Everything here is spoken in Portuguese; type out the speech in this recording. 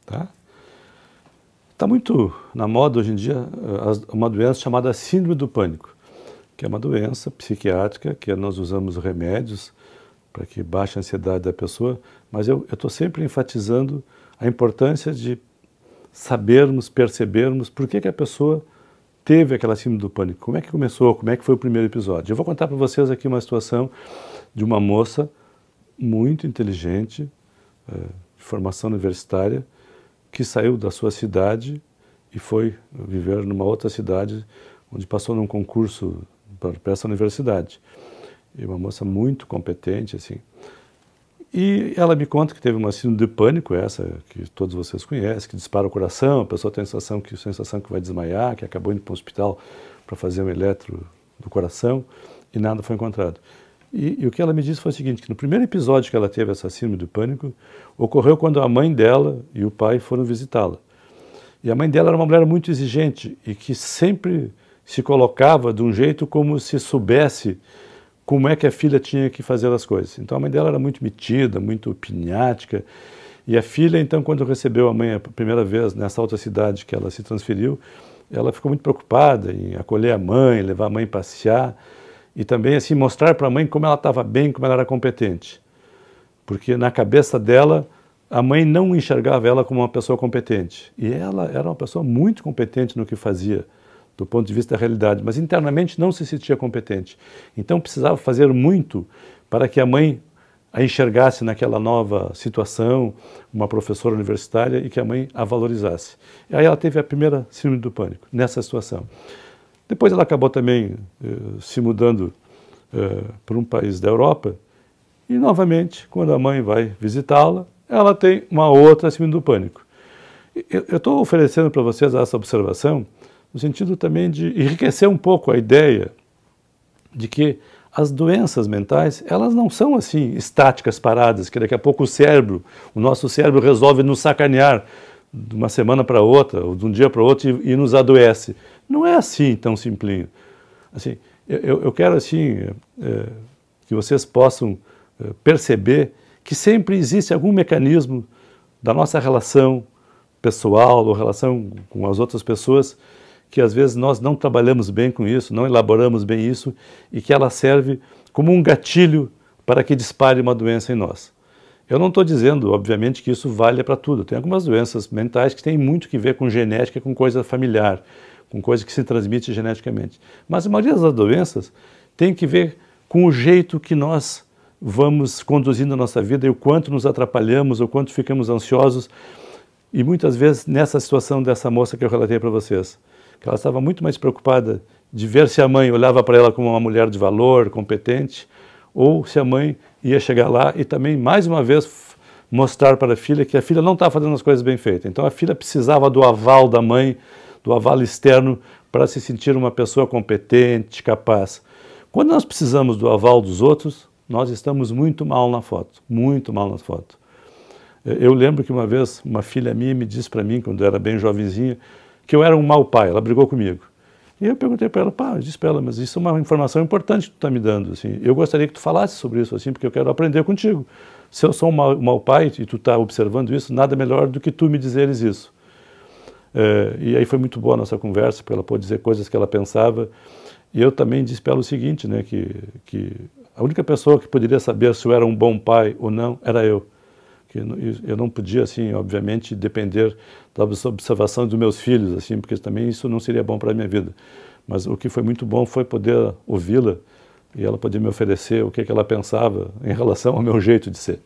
tá? Está muito na moda hoje em dia uma doença chamada síndrome do pânico, que é uma doença psiquiátrica que nós usamos remédios para que baixe a ansiedade da pessoa, mas eu estou sempre enfatizando a importância de sabermos, percebermos por que a pessoa teve aquela síndrome do pânico, como é que começou, como é que foi o primeiro episódio. Eu vou contar para vocês aqui uma situação de uma moça muito inteligente, de formação universitária, que saiu da sua cidade e foi viver numa outra cidade, onde passou num concurso para essa universidade. E uma moça muito competente, assim. E ela me conta que teve uma síndrome de pânico, essa que todos vocês conhecem, que dispara o coração, a pessoa tem a sensação que vai desmaiar, que acabou indo para o hospital para fazer um eletro do coração e nada foi encontrado. E o que ela me disse foi o seguinte, que no primeiro episódio que ela teve essa síndrome do pânico, ocorreu quando a mãe dela e o pai foram visitá-la. E a mãe dela era uma mulher muito exigente e que sempre se colocava de um jeito como se soubesse como é que a filha tinha que fazer as coisas. Então a mãe dela era muito metida, muito opiniática, e a filha, então, quando recebeu a mãe a primeira vez nessa outra cidade que ela se transferiu, ela ficou muito preocupada em acolher a mãe, levar a mãe passear, e também assim mostrar para a mãe como ela estava bem, como ela era competente. Porque na cabeça dela, a mãe não enxergava ela como uma pessoa competente. E ela era uma pessoa muito competente no que fazia, do ponto de vista da realidade, mas internamente não se sentia competente. Então precisava fazer muito para que a mãe a enxergasse naquela nova situação, uma professora universitária, e que a mãe a valorizasse. E aí ela teve a primeira síndrome do pânico, nessa situação. Depois ela acabou também se mudando para um país da Europa, e novamente, quando a mãe vai visitá-la, ela tem uma outra síndrome do pânico. Eu estou oferecendo para vocês essa observação no sentido também de enriquecer um pouco a ideia de que as doenças mentais, elas não são assim estáticas, paradas, que daqui a pouco o nosso cérebro resolve nos sacanear de uma semana para outra, ou de um dia para outro e nos adoece. Não é assim tão simplinho. Assim, eu quero assim que vocês possam perceber que sempre existe algum mecanismo da nossa relação pessoal ou relação com as outras pessoas que às vezes nós não trabalhamos bem com isso, não elaboramos bem isso e que ela serve como um gatilho para que dispare uma doença em nós. Eu não estou dizendo, obviamente, que isso valha para tudo. Tem algumas doenças mentais que têm muito que ver com genética, com coisa familiar, com coisa que se transmite geneticamente. Mas a maioria das doenças tem que ver com o jeito que nós vamos conduzindo a nossa vida e o quanto nos atrapalhamos, o quanto ficamos ansiosos. E muitas vezes nessa situação dessa moça que eu relatei para vocês, que ela estava muito mais preocupada de ver se a mãe olhava para ela como uma mulher de valor, competente, ou se a mãe ia chegar lá e também, mais uma vez, mostrar para a filha que a filha não estava fazendo as coisas bem feitas. Então a filha precisava do aval da mãe, do aval externo, para se sentir uma pessoa competente, capaz. Quando nós precisamos do aval dos outros, nós estamos muito mal na foto, muito mal na foto. Eu lembro que uma vez uma filha minha me disse para mim, quando eu era bem jovenzinha, que eu era um mau pai, ela brigou comigo. E eu perguntei para ela, pá, eu disse para ela, mas isso é uma informação importante que tu está me dando, assim. Eu gostaria que tu falasse sobre isso, assim, porque eu quero aprender contigo. Se eu sou um mau pai e tu está observando isso, nada melhor do que tu me dizeres isso. E aí foi muito boa a nossa conversa, porque ela pôde dizer coisas que ela pensava. E eu também disse para ela o seguinte, né, que a única pessoa que poderia saber se eu era um bom pai ou não era eu. Que eu não podia, assim, obviamente, depender da observação dos meus filhos, assim, porque também isso não seria bom para a minha vida. Mas o que foi muito bom foi poder ouvi-la e ela poder me oferecer o que ela pensava em relação ao meu jeito de ser.